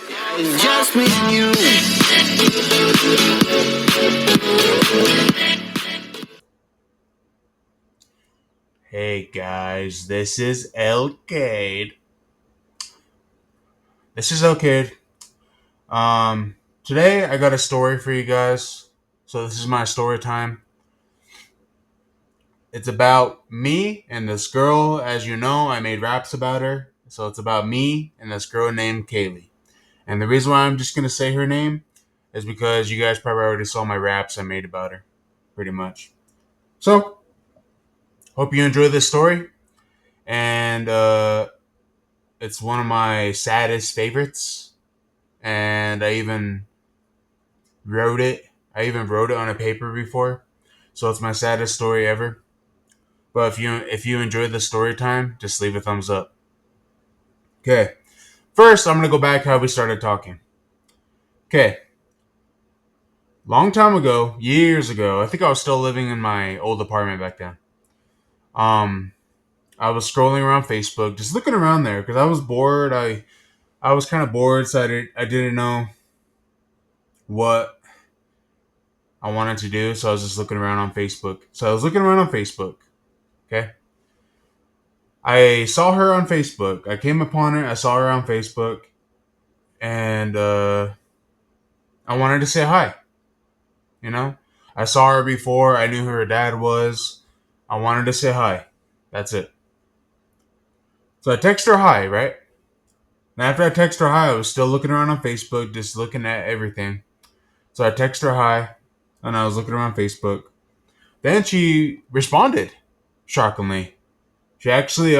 It's just me and you. Hey guys, this is Elcade. This is Elcade. Um, Today I got a story for you guys. So this is my story time. It's about me and this girl. As you know, I made raps about her. So it's about me and this girl named Kaylee. And the reason why I'm just gonna say her name is because you guys probably already saw my raps I made about her, pretty much. So hope you enjoy this story. And it's one of my saddest favorites. And wrote it. I even wrote it on a paper before, so it's my saddest story ever. But if you enjoyed the story time, just leave a thumbs up. Okay. First, I'm gonna go back how we started talking. Okay. Long time ago, years ago, I think I was still living in my old apartment back then. Um, I was scrolling around Facebook, just looking around there because I was bored. I was kind of bored, so I didn't know what I wanted to do, so I was just looking around on Facebook. So I was looking around on Facebook. Okay. I saw her on Facebook. I came upon her. I saw her on Facebook, and I wanted to say hi. You know, I saw her before. I knew who her dad was. I wanted to say hi. That's it. So I text her hi, right? And after I text her hi, I was still looking around on Facebook, just looking at everything. So I text her hi, and I was looking around Facebook. Then she responded, shockingly. She actually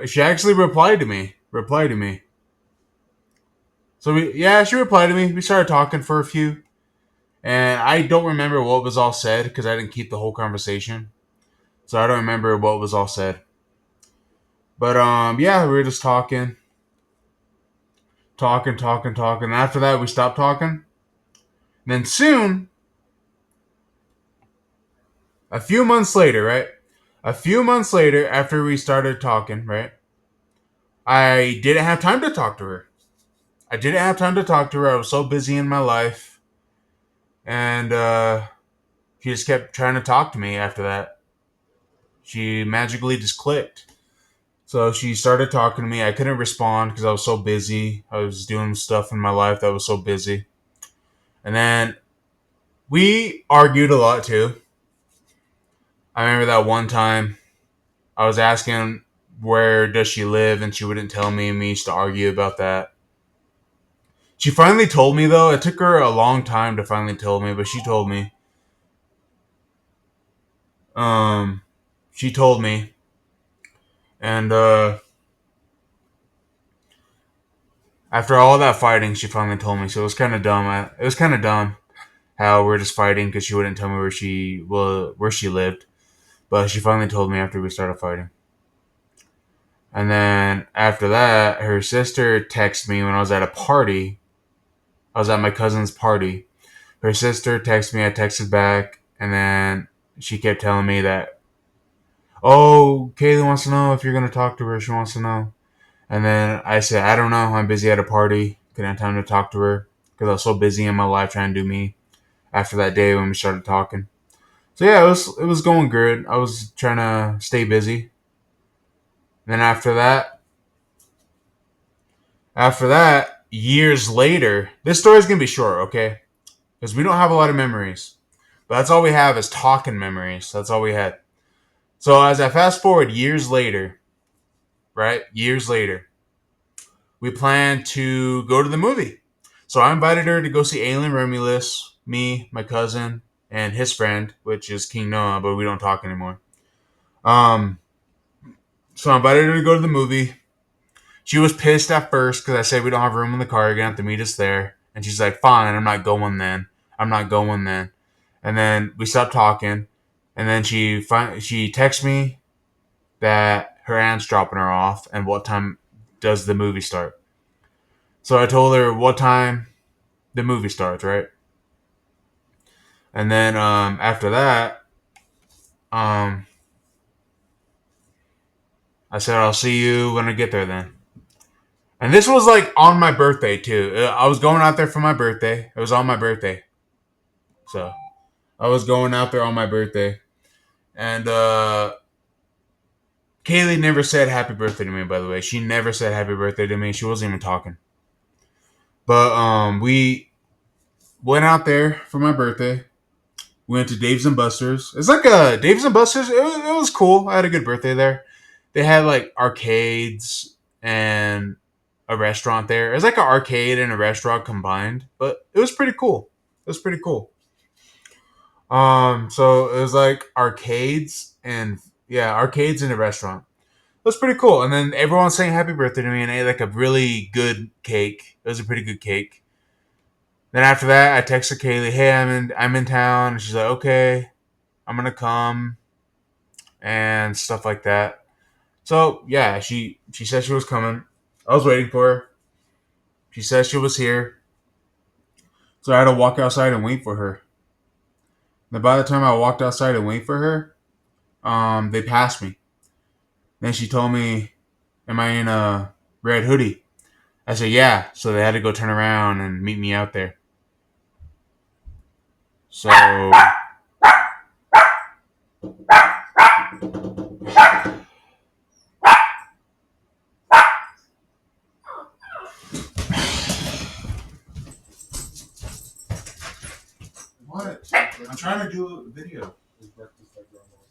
she actually replied to me. Replied to me. So she replied to me. We started talking for a few, and I don't remember what was all said because I didn't keep the whole conversation. So I don't remember what was all said. But yeah, we were just talking. And after that, we stopped talking. And then soon, a few months later, right? A few months later, after we started talking, right? I didn't have time to talk to her. I didn't have time to talk to her. I was so busy in my life, and she just kept trying to talk to me. After that, she magically just clicked. So she started talking to me. I couldn't respond because I was so busy. I was doing stuff in my life that was so busy. And then we argued a lot too. I remember that one time I was asking where does she live and she wouldn't tell me and we used to argue about that. She finally told me though. It took her a long time to finally tell me, but she told me. Um she told me and after all that fighting she finally told me. So it was kind of dumb. It was kind of dumb how we're just fighting because she wouldn't tell me where she lived. But she finally told me after we started fighting. And then after that, her sister texted me when I was at a party. I was at my cousin's party. Her sister texted me. I texted back, and then she kept telling me that, "Oh, Kaylee wants to know if you're gonna talk to her. She wants to know." And then I said, "I don't know. I'm busy at a party. Couldn't have time to talk to her because I was so busy in my life trying to do me." After that day when we started talking. So yeah, it was going good. I was trying to stay busy. Then after that, years later, this story's gonna be short, okay? Because we don't have a lot of memories, but that's all we have is talking memories. That's all we had. So as I fast forward years later, right? Years later, we plan to go to the movie. So I invited her to go see Alien Romulus. Me, my cousin, and his friend, which is King Noah, but we don't talk anymore. Um, so I invited her to go to the movie. She was pissed at first because I said we don't have room in the car. You're gonna have to meet us there. And she's like, "Fine, I'm not going then. I'm not going then." And then we stopped talking. And then she texts me that her aunt's dropping her off and what time does the movie start. So I told her what time the movie starts, right? And then after that, um, I said I'll see you when I get there then. And this was like on my birthday too. I was going out there for my birthday. It was on my birthday. So I was going out there on my birthday. And Kaylee never said happy birthday to me, by the way. She never said happy birthday to me. She wasn't even talking. But we went out there for my birthday. We went to Dave's and Buster's. It's like a Dave's and Buster's. It was cool. I had a good birthday there. They had like arcades and a restaurant there. It was like an arcade and a restaurant combined, but it was pretty cool. It was pretty cool. So it was like arcades and yeah, arcades and a restaurant. It was pretty cool. And then everyone sang happy birthday to me and ate like a really good cake. It was a pretty good cake. Then after that, I texted Kaylee, "Hey, I'm in town." And she's like, "Okay, I'm gonna come," and stuff like that. So yeah, she said she was coming. I was waiting for her. She said she was here, so I had to walk outside and wait for her. Then by the time I walked outside and wait for her, they passed me. Then she told me, "Am I in a red hoodie?" I said, "Yeah." So they had to go turn around and meet me out there. So what? I'm trying to do a video.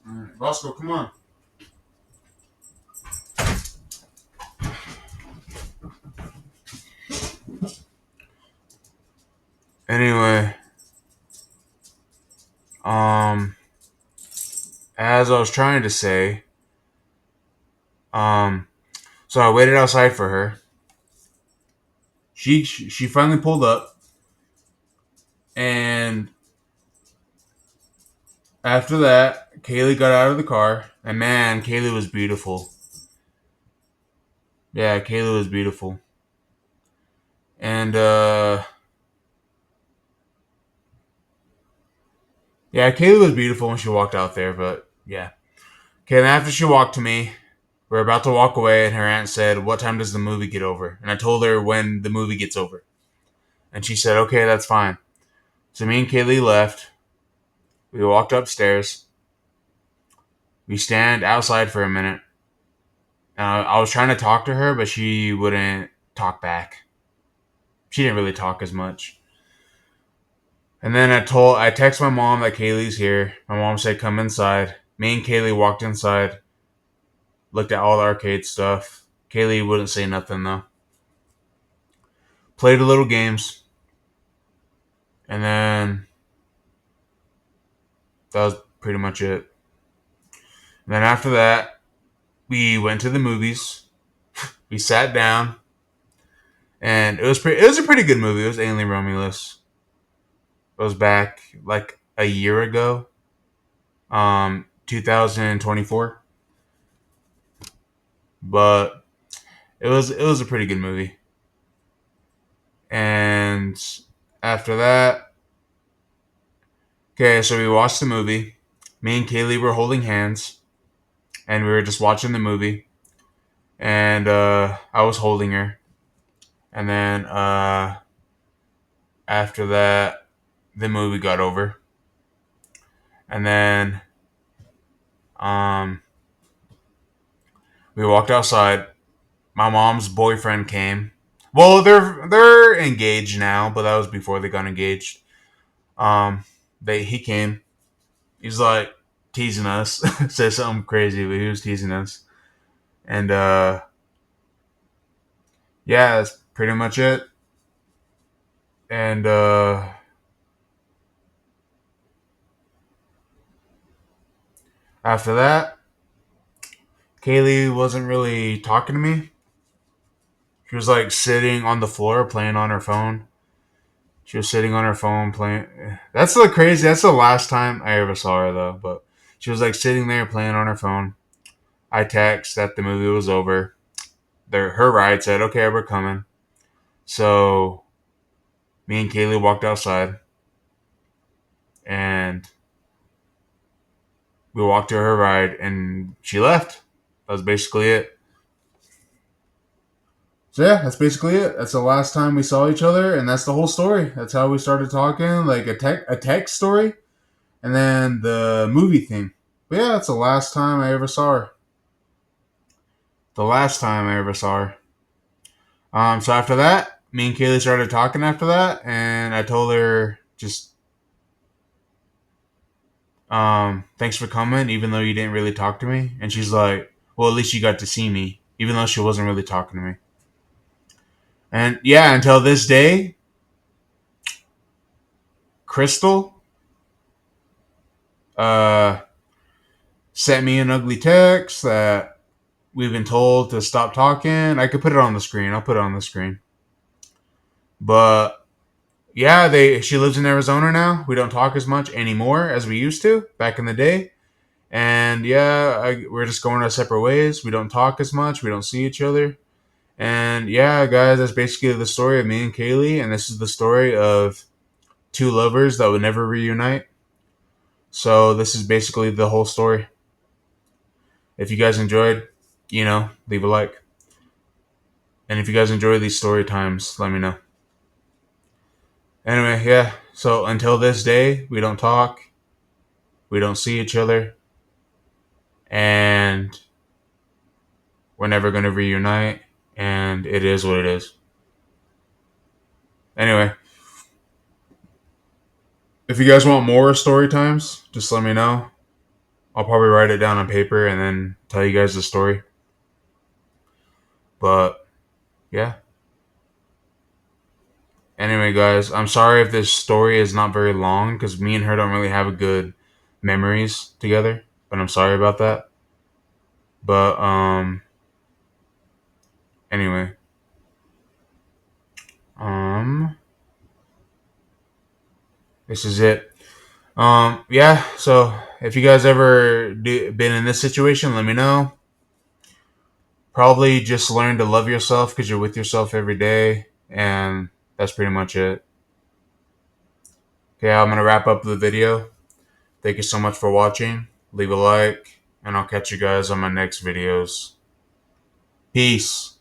All right, Roscoe, come on. Anyway, um, as I was trying to say, um, so I waited outside for her. She finally pulled up, and after that, Kaylee got out of the car, and man, Kaylee was beautiful. Yeah, Kaylee was beautiful, and yeah, Kaylee was beautiful when she walked out there. But yeah, okay. Then after she walked to me, we're about to walk away, and her aunt said, "What time does the movie get over?" And I told her when the movie gets over, and she said, "Okay, that's fine." So me and Kaylee left. We walked upstairs. We stand outside for a minute. I was trying to talk to her, but she wouldn't talk back. She didn't really talk as much. And then I text my mom that Kaylee's here. My mom said, "Come inside." Me and Kaylee walked inside, looked at all the arcade stuff. Kaylee wouldn't say nothing though. Played a little games, and then that was pretty much it. And then after that, we went to the movies. We sat down, and it was a pretty good movie. It was Alien Romulus. It was back like a year ago, 2024. But it was a pretty good movie. And after that, okay, so we watched the movie. Me and Kaylee were holding hands, and we were just watching the movie. And I was holding her. And then after that, the movie got over. And then um, we walked outside. My mom's boyfriend came. Well, they're engaged now, but that was before they got engaged. Um, he came. He's like teasing us, said something crazy, but he was teasing us. And yeah, that's pretty much it. And after that, Kaylee wasn't really talking to me. She was like sitting on the floor playing on her phone. She was sitting on her phone playing. That's the crazy. That's the last time I ever saw her though. But she was like sitting there playing on her phone. I text that the movie was over. Her ride said, "Okay, we're coming." So me and Kaylee walked outside, and we walked to her ride, and she left. That was basically it. So yeah, that's basically it. That's the last time we saw each other, and that's the whole story. That's how we started talking, like a text story, and then the movie thing. But yeah, that's the last time I ever saw her. The last time I ever saw her. So after that, me and Kaylee started talking after that, and I told her just thanks for coming, even though you didn't really talk to me. And she's like, well, at least you got to see me, even though she wasn't really talking to me. And yeah, until this day, Crystal uh, sent me an ugly text that we've been told to stop talking. I could put it on the screen. I'll put it on the screen. But yeah, she lives in Arizona now. We don't talk as much anymore as we used to back in the day. And yeah, we're just going our separate ways. We don't talk as much. We don't see each other. And yeah, guys, that's basically the story of me and Kaylee. And this is the story of two lovers that would never reunite. So this is basically the whole story. If you guys enjoyed, leave a like. And if you guys enjoy these story times, let me know. Anyway, yeah. So until this day, we don't talk. We don't see each other. And we're never going to reunite. And it is what it is. Anyway, if you guys want more story times, just let me know. I'll probably write it down on paper and then tell you guys the story. But yeah. Anyway, guys, I'm sorry if this story is not very long because me and her don't really have a good memories together. But I'm sorry about that. But anyway, um, this is it. Yeah. So if you guys ever been in this situation, let me know. Probably just learn to love yourself because you're with yourself every day, and that's pretty much it. Okay, I'm gonna wrap up the video. Thank you so much for watching. Leave a like, and I'll catch you guys on my next videos. Peace.